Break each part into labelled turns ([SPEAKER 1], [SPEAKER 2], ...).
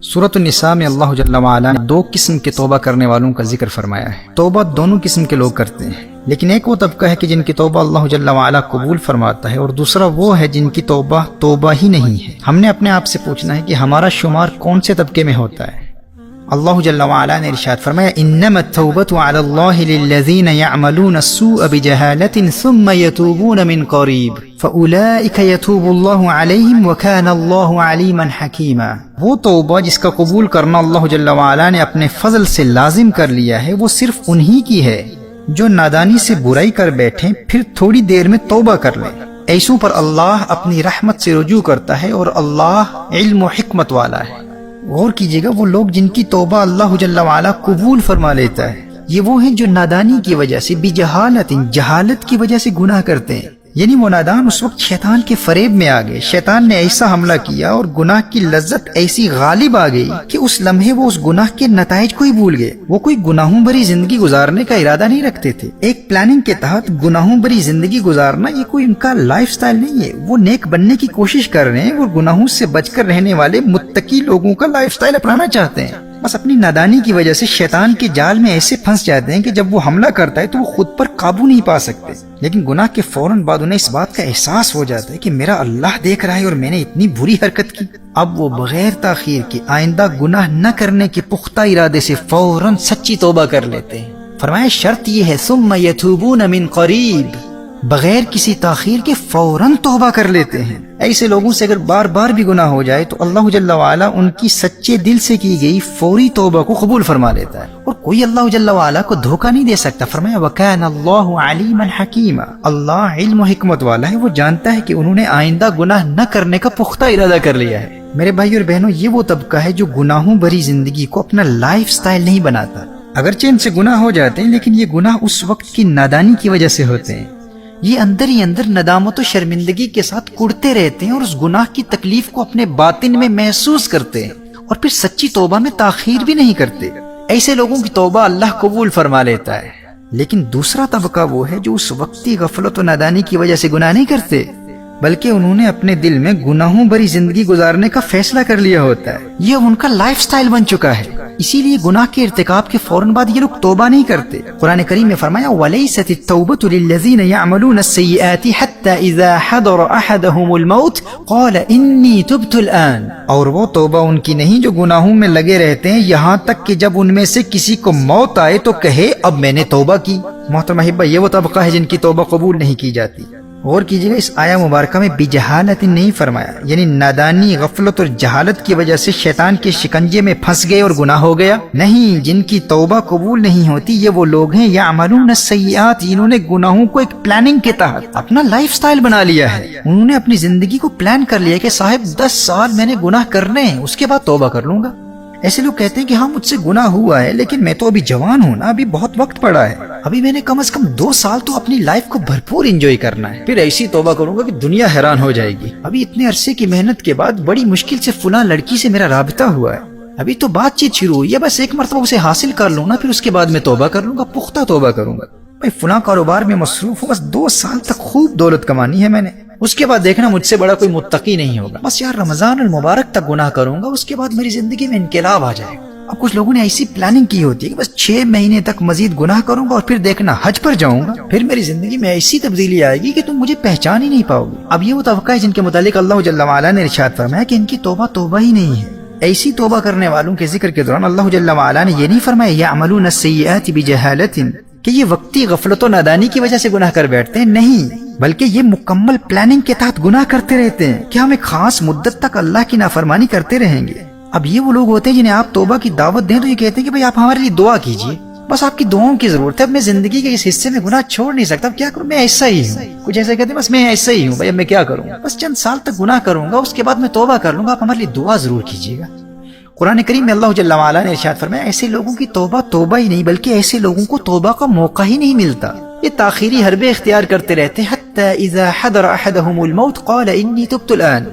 [SPEAKER 1] سورۃ النساء میں اللہ جل وعلا نے دو قسم کے توبہ کرنے والوں کا ذکر فرمایا ہے۔ توبہ دونوں قسم کے لوگ کرتے ہیں، لیکن ایک وہ طبقہ ہے کہ جن کی توبہ اللہ جل وعلا قبول فرماتا ہے، اور دوسرا وہ ہے جن کی توبہ ہی نہیں ہے۔ ہم نے اپنے آپ سے پوچھنا ہے کہ ہمارا شمار کون سے طبقے میں ہوتا ہے۔ اللہ جل وعلا نے ارشاد فرمایا انما التوبۃ علی اللہ للذین یعملون السوء بجہالۃ ثم یتوبون من قریب فاولئک یتوب اللہ علیہم وکان اللہ علیما حکیما۔ وہ توبہ جس کا قبول کرنا اللہ جل وعلا نے اپنے فضل سے لازم کر لیا ہے، وہ صرف انہی کی ہے جو نادانی سے برائی کر بیٹھیں پھر تھوڑی دیر میں توبہ کر لیں۔ ایسوں پر اللہ اپنی رحمت سے رجوع کرتا ہے، اور اللہ علم و حکمت والا ہے۔ غور کیجئے گا، وہ لوگ جن کی توبہ اللہ جل وعلا قبول فرما لیتا ہے، یہ وہ ہیں جو نادانی کی وجہ سے جہالت کی وجہ سے گناہ کرتے ہیں۔ یعنی وہ نادان اس وقت شیطان کے فریب میں آ گئے، شیطان نے ایسا حملہ کیا اور گناہ کی لذت ایسی غالب آ گئی کہ اس لمحے وہ اس گناہ کے نتائج کو ہی بھول گئے۔ وہ کوئی گناہوں بھری زندگی گزارنے کا ارادہ نہیں رکھتے تھے۔ ایک پلاننگ کے تحت گناہوں بھری زندگی گزارنا یہ کوئی ان کا لائف سٹائل نہیں ہے۔ وہ نیک بننے کی کوشش کر رہے ہیں اور گناہوں سے بچ کر رہنے والے متقی لوگوں کا لائف سٹائل اپنانا چاہتے ہیں۔ بس اپنی نادانی کی وجہ سے شیطان کے جال میں ایسے پھنس جاتے ہیں کہ جب وہ حملہ کرتا ہے تو وہ خود پر قابو نہیں پا سکتے، لیکن گناہ کے فوراً بعد انہیں اس بات کا احساس ہو جاتا ہے کہ میرا اللہ دیکھ رہا ہے اور میں نے اتنی بری حرکت کی۔ اب وہ بغیر تاخیر کے آئندہ گناہ نہ کرنے کے پختہ ارادے سے فوراً سچی توبہ کر لیتے ہیں۔ فرمایا شرط یہ ہے ثم یتوبون من قریب، بغیر کسی تاخیر کے فوراً توبہ کر لیتے ہیں۔ ایسے لوگوں سے اگر بار بار بھی گناہ ہو جائے تو اللہ جل وعلا ان کی سچے دل سے کی گئی فوری توبہ کو قبول فرما لیتا ہے، اور کوئی اللہ جل وعلا کو دھوکہ نہیں دے سکتا۔ فرمایا وَكَانَ اللَّهُ عَلِيمًا حَكِيمًا، اللہ علم و حکمت والا ہے، وہ جانتا ہے کہ انہوں نے آئندہ گناہ نہ کرنے کا پختہ ارادہ کر لیا ہے۔ میرے بھائی اور بہنوں، یہ وہ طبقہ ہے جو گناہوں بھری زندگی کو اپنا لائف سٹائل نہیں بناتا۔ اگرچہ ان سے گناہ ہو جاتے ہیں، لیکن یہ گناہ اس وقت کی نادانی کی وجہ سے ہوتے ہیں۔ یہ اندر ہی اندر ندامت و شرمندگی کے ساتھ کڑتے رہتے ہیں اور اس گناہ کی تکلیف کو اپنے باطن میں محسوس کرتے ہیں، اور پھر سچی توبہ میں تاخیر بھی نہیں کرتے۔ ایسے لوگوں کی توبہ اللہ قبول فرما لیتا ہے۔ لیکن دوسرا طبقہ وہ ہے جو اس وقتی غفلت و نادانی کی وجہ سے گناہ نہیں کرتے، بلکہ انہوں نے اپنے دل میں گناہوں بھری زندگی گزارنے کا فیصلہ کر لیا ہوتا ہے۔ یہ ان کا لائف سٹائل بن چکا ہے، اسی لیے گناہ کے ارتکاب کے فوراً بعد یہ لوگ توبہ نہیں کرتے۔ قرآن کریم میں فرمایا وَلَيْسَتِ التَّوْبَةُ لِلَّذِينَ يَعْمَلُونَ السَّيِّئَاتِ حَتَّى إِذَا حَضَرَ أَحَدَهُمُ الْمَوْتُ قَالَ إِنِّي تُبْتُ الْآنَ، اور وہ توبہ ان کی نہیں جو گناہوں میں لگے رہتے ہیں یہاں تک کہ جب ان میں سے کسی کو موت آئے تو کہے اب میں نے توبہ کی۔ محترم احبہ، یہ وہ طبقہ ہے جن کی توبہ قبول نہیں کی جاتی۔ غور کیجیے گا، اس آیہ مبارکہ میں بجہالت نہیں فرمایا، یعنی نادانی، غفلت اور جہالت کی وجہ سے شیطان کے شکنجے میں پھنس گئے اور گناہ ہو گیا۔ نہیں، جن کی توبہ قبول نہیں ہوتی یہ وہ لوگ ہیں یعملون السیئات، جنہوں نے گناہوں کو ایک پلاننگ کے تحت اپنا لائف سٹائل بنا لیا ہے۔ انہوں نے اپنی زندگی کو پلان کر لیا کہ صاحب 10 سال میں نے گناہ کرنے ہیں، اس کے بعد توبہ کر لوں گا۔ ایسے لوگ کہتے ہیں کہ ہاں مجھ سے گناہ ہوا ہے، لیکن میں تو ابھی جوان ہوں نا، ابھی بہت وقت پڑا ہے، ابھی میں نے کم از کم 2 سال تو اپنی لائف کو بھرپور انجوائے کرنا ہے، پھر ایسی توبہ کروں گا کہ دنیا حیران ہو جائے گی۔ ابھی اتنے عرصے کی محنت کے بعد بڑی مشکل سے فلاں لڑکی سے میرا رابطہ ہوا ہے، ابھی تو بات چیت شروع ہوئی ہے، بس ایک مرتبہ اسے حاصل کر لوں نا، پھر اس کے بعد میں توبہ کر لوں گا، پختہ توبہ کروں گا۔ بھائی فلاں کاروبار میں مصروف ہوں، بس 2 سال تک خوب دولت کمانی ہے میں نے، اس کے بعد دیکھنا مجھ سے بڑا کوئی متقی نہیں ہوگا، بس یار رمضان المبارک تک گناہ کروں گا، اس کے بعد میری زندگی میں انقلاب آ جائے گا۔ اب کچھ لوگوں نے ایسی پلاننگ کی ہوتی ہے کہ بس 6 مہینے تک مزید گناہ کروں گا اور پھر دیکھنا حج پر جاؤں گا، پھر میری زندگی میں ایسی تبدیلی آئے گی کہ تم مجھے پہچان ہی نہیں پاؤ گے۔ اب یہ وہ طبقہ ہے جن کے متعلق اللہ جل وعلا نے ارشاد فرمایا کہ ان کی توبہ ہی نہیں ہے۔ ایسی توبہ کرنے والوں کے ذکر کے دوران اللہ جل وعلا نے یہ نہیں فرمایا یعملون السیئات بجہالۃ کہ یہ وقتی غفلت و نادانی کی وجہ سے گناہ کر بیٹھتے ہیں، نہیں، بلکہ یہ مکمل پلاننگ کے تحت گناہ کرتے رہتے ہیں کہ ہم ایک خاص مدت تک اللہ کی نافرمانی کرتے رہیں گے۔ اب یہ وہ لوگ ہوتے ہیں جنہیں آپ توبہ کی دعوت دیں تو یہ کہتے ہیں کہ بھئی آپ ہمارے لیے دعا کیجئے، بس آپ کی دعاؤں کی ضرورت ہے، اب میں زندگی کے اس حصے میں گناہ چھوڑ نہیں سکتا، اب کیا کروں، میں ایسا ہی ہوں۔ کچھ ایسے کہتے ہیں بس میں ایسا ہی ہوں، بھئی اب میں کیا کروں، بس چند سال تک گناہ کروں گا، اس کے بعد میں توبہ کر لوں گا، آپ ہمارے لیے دعا ضرور کیجئے گا۔ قرآن کریم میں اللہ جل وعلا نے ارشاد فرمایا ایسے لوگوں کی توبہ ہی نہیں، بلکہ ایسے لوگوں کو توبہ کا موقع ہی نہیں ملتا، یہ تاخیری حربے اختیار کرتے رہتے ہیں حتی اذا حضر احدهم الموت قال انی تبت الان،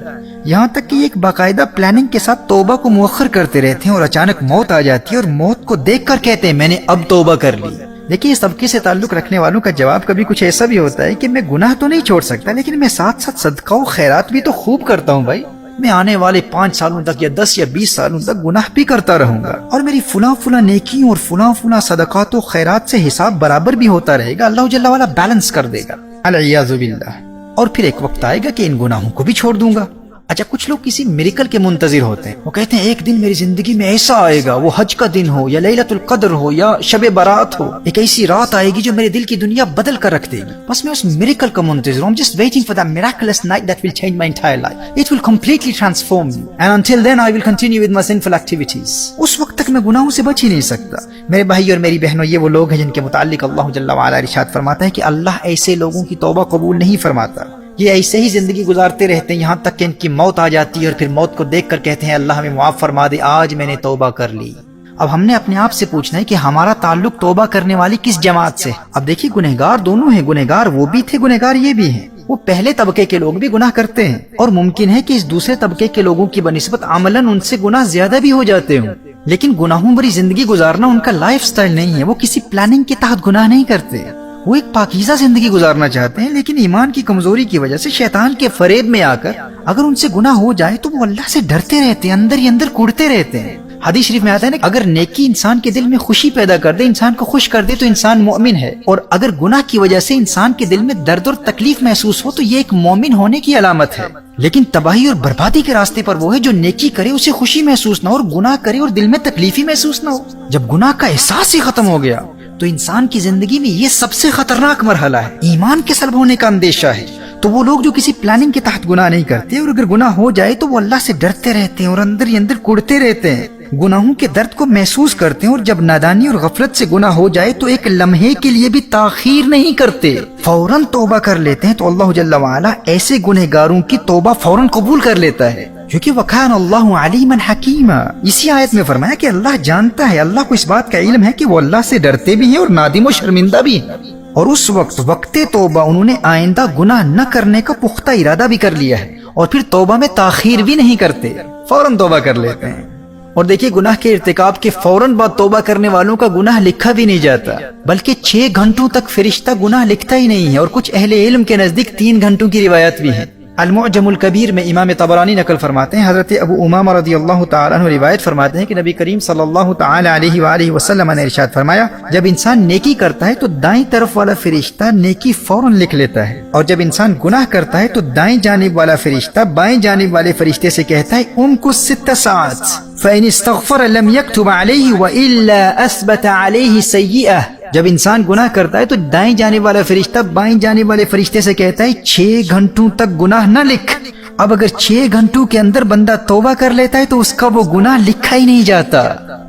[SPEAKER 1] یہاں تک کہ ایک باقاعدہ پلاننگ کے ساتھ توبہ کو مؤخر کرتے رہتے ہیں اور اچانک موت آ جاتی ہے اور موت کو دیکھ کر کہتے ہیں میں نے اب توبہ کر لی۔ دیکھیے اس طبقے سے تعلق رکھنے والوں کا جواب کبھی کچھ ایسا بھی ہوتا ہے کہ میں گناہ تو نہیں چھوڑ سکتا، لیکن میں ساتھ ساتھ صدقہ و خیرات بھی تو خوب کرتا ہوں بھائی، میں آنے والے 5 سالوں تک یا 10 یا 20 سالوں تک گناہ بھی کرتا رہوں گا، اور میری فلاں نیکیوں اور فلاں صدقات و خیرات سے حساب برابر بھی ہوتا رہے گا، اللہ جل وعلا بیلنس کر دے گا، العیاذ باللہ۔ اور پھر ایک وقت آئے گا کہ ان گناہوں کو بھی چھوڑ دوں گا۔ اچھا، کچھ لوگ کسی میریکل کے منتظر ہوتے ہیں، وہ کہتے ہیں ایک دن میری زندگی میں ایسا آئے گا، وہ حج کا دن ہو یا لیلۃ القدر ہو یا شب برات ہو، ایک ایسی رات آئے گی جو میرے دل کی دنیا بدل کر رکھ دے گی، بس میں اس میریکل کا منتظر ہوں، I'm just waiting for that miraculous night that will change my entire life. It will completely transform me, and until then I will continue with my sinful activities. اس وقت تک میں گناہوں سے بچ ہی نہیں سکتا۔ میرے بھائی اور میری بہنوں، یہ وہ لوگ ہیں جن کے متعلق اللہ جل وعلا ارشاد فرماتا ہے کہ اللہ ایسے لوگوں کی توبہ قبول نہیں فرماتا، یہ ایسے ہی زندگی گزارتے رہتے ہیں یہاں تک کہ ان کی موت آ جاتی ہے، اور پھر موت کو دیکھ کر کہتے ہیں اللہ ہمیں معاف فرما دے، آج میں نے توبہ کر لی۔ اب ہم نے اپنے آپ سے پوچھنا ہے کہ ہمارا تعلق توبہ کرنے والی کس جماعت سے؟ اب دیکھیے، گنہگار دونوں ہیں، گنہگار وہ بھی تھے، گنہگار یہ بھی ہیں۔ وہ پہلے طبقے کے لوگ بھی گناہ کرتے ہیں، اور ممکن ہے کہ اس دوسرے طبقے کے لوگوں کی بنسبت عملاً ان سے گناہ زیادہ بھی ہو جاتے ہوں، لیکن گناہوں بھری زندگی گزارنا ان کا لائف سٹائل نہیں ہے، وہ کسی پلاننگ کے تحت گناہ نہیں کرتے، وہ ایک پاکیزہ زندگی گزارنا چاہتے ہیں، لیکن ایمان کی کمزوری کی وجہ سے شیطان کے فریب میں آ کر اگر ان سے گناہ ہو جائے تو وہ اللہ سے ڈرتے رہتے ہیں، اندر ہی اندر کوڑتے رہتے ہیں۔ حدیث شریف میں آتا ہے نا، اگر نیکی انسان کے دل میں خوشی پیدا کر دے، انسان کو خوش کر دے تو انسان مومن ہے، اور اگر گناہ کی وجہ سے انسان کے دل میں درد اور تکلیف محسوس ہو تو یہ ایک مومن ہونے کی علامت ہے۔ لیکن تباہی اور بربادی کے راستے پر وہ ہے جو نیکی کرے اسے خوشی محسوس نہ ہو، اور گناہ کرے اور دل میں تکلیف ہی محسوس نہ ہو۔ جب گناہ کا احساس ہی ختم ہو گیا تو انسان کی زندگی میں یہ سب سے خطرناک مرحلہ ہے، ایمان کے سلب ہونے کا اندیشہ ہے۔ تو وہ لوگ جو کسی پلاننگ کے تحت گناہ نہیں کرتے، اور اگر گناہ ہو جائے تو وہ اللہ سے ڈرتے رہتے ہیں اور اندر ہی اندر کوڑتے رہتے ہیں، گناہوں کے درد کو محسوس کرتے ہیں، اور جب نادانی اور غفلت سے گناہ ہو جائے تو ایک لمحے کے لیے بھی تاخیر نہیں کرتے، فوراً توبہ کر لیتے ہیں۔ تو اللہ جل وعلا ایسے گنہگاروں کی توبہ فوراً قبول کر لیتا ہے، کیونکہ وَكَانَ اللَّهُ عَلِيمًا حَكِيمًا۔ اسی آیت میں فرمایا کہ اللہ جانتا ہے، اللہ کو اس بات کا علم ہے کہ وہ اللہ سے ڈرتے بھی ہیں اور نادم و شرمندہ بھی ہیں، اور اس وقت توبہ انہوں نے آئندہ گناہ نہ کرنے کا پختہ ارادہ بھی کر لیا ہے، اور پھر توبہ میں تاخیر بھی نہیں کرتے، فوراً توبہ کر لیتے ہیں۔ اور دیکھیے، گناہ کے ارتکاب کے فوراً بعد توبہ کرنے والوں کا گناہ لکھا بھی نہیں جاتا، بلکہ 6 گھنٹوں تک فرشتہ گناہ لکھتا ہی نہیں ہے، اور کچھ اہل علم کے نزدیک 3 گھنٹوں کی روایت بھی ہے۔ المعجم الکبیر میں امام طبرانی نقل فرماتے ہیں، حضرت ابو امامہ رضی اللہ تعالیٰ عنہ روایت فرماتے ہیں کہ نبی کریم صلی اللہ تعالیٰ علیہ وآلہ وسلم نے ارشاد فرمایا، جب انسان نیکی کرتا ہے تو دائیں طرف والا فرشتہ نیکی فوراً لکھ لیتا ہے، اور جب انسان گناہ کرتا ہے تو دائیں جانب والا فرشتہ بائیں جانب والے فرشتے سے کہتا ہے امکث 6 ساعات فإن استغفر لم يكتب عليه وإلا أثبت عليه سيئة۔ جب انسان گناہ کرتا ہے تو دائیں جانب والا فرشتہ بائیں جانب والے فرشتے سے کہتا ہے 6 گھنٹوں تک گناہ نہ لکھ۔ اب اگر 6 گھنٹوں کے اندر بندہ توبہ کر لیتا ہے تو اس کا وہ گناہ لکھا ہی نہیں جاتا،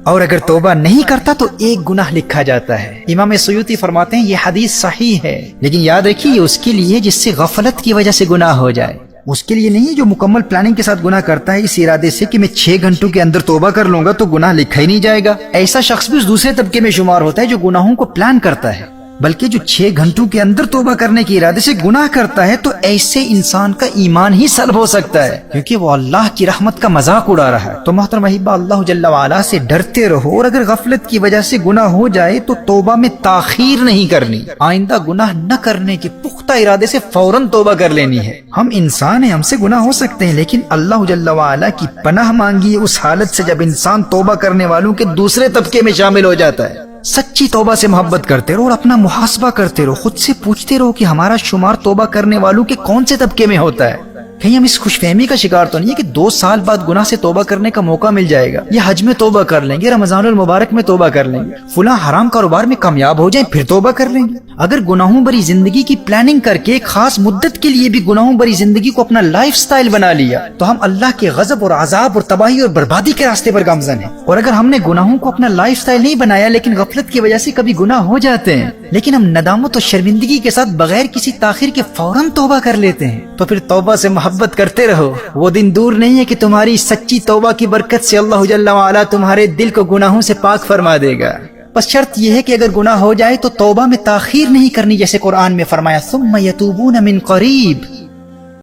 [SPEAKER 1] اور اگر توبہ نہیں کرتا تو 1 گناہ لکھا جاتا ہے۔ امام سیوطی فرماتے ہیں یہ حدیث صحیح ہے، لیکن یاد رکھیے یہ اس کے لیے جس سے غفلت کی وجہ سے گناہ ہو جائے، اس کے لیے نہیں جو مکمل پلاننگ کے ساتھ گناہ کرتا ہے اس ارادے سے کہ میں 6 گھنٹوں کے اندر توبہ کر لوں گا تو گناہ لکھا ہی نہیں جائے گا۔ ایسا شخص بھی اس دوسرے طبقے میں شمار ہوتا ہے جو گناہوں کو پلان کرتا ہے، بلکہ جو 6 گھنٹوں کے اندر توبہ کرنے کے ارادے سے گناہ کرتا ہے تو ایسے انسان کا ایمان ہی سلب ہو سکتا ہے، کیونکہ وہ اللہ کی رحمت کا مذاق اڑا رہا ہے۔ تو محترم احبہ، اللہ جل وعلا سے ڈرتے رہو، اور اگر غفلت کی وجہ سے گناہ ہو جائے تو توبہ میں تاخیر نہیں کرنی، آئندہ گناہ نہ کرنے کے پختہ ارادے سے فوراً توبہ کر لینی ہے۔ ہم انسان ہیں، ہم سے گناہ ہو سکتے ہیں، لیکن اللہ جل وعلا کی پناہ مانگی اس حالت سے جب انسان توبہ کرنے والوں کے دوسرے طبقے میں شامل ہو جاتا ہے۔ سچی توبہ سے محبت کرتے رہو اور اپنا محاسبہ کرتے رہو، خود سے پوچھتے رہو کہ ہمارا شمار توبہ کرنے والوں کے کون سے طبقے میں ہوتا ہے۔ کہیں ہم اس خوش فہمی کا شکار تو نہیں ہے کہ 2 سال بعد گناہ سے توبہ کرنے کا موقع مل جائے گا، یا حج میں توبہ کر لیں گے، رمضان المبارک میں توبہ کر لیں گے، فلاں حرام کاروبار میں کامیاب ہو جائیں پھر توبہ کر لیں گے۔ اگر گناہوں بری زندگی کی پلاننگ کر کے ایک خاص مدت کے لیے بھی گناہوں بری زندگی کو اپنا لائف سٹائل بنا لیا تو ہم اللہ کے غضب اور عذاب اور تباہی اور بربادی کے راستے پر گامزن ہیں۔ اور اگر ہم نے گناہوں کو اپنا لائف سٹائل نہیں بنایا لیکن غفلت کی وجہ سے کبھی گناہ ہو جاتے ہیں، لیکن ہم ندامت اور شرمندگی کے ساتھ بغیر کسی تاخیر کے فوراً توبہ کر لیتے ہیں، تو پھر توبہ سے محبت کرتے رہو۔ وہ دن دور نہیں ہے کہ تمہاری سچی توبہ کی برکت سے اللہ جل وعلا تمہارے دل کو گناہوں سے پاک فرما دے گا۔ بس شرط یہ ہے کہ اگر گناہ ہو جائے تو توبہ میں تاخیر نہیں کرنی، جیسے قرآن میں فرمایا ثم یتوبون من قریب،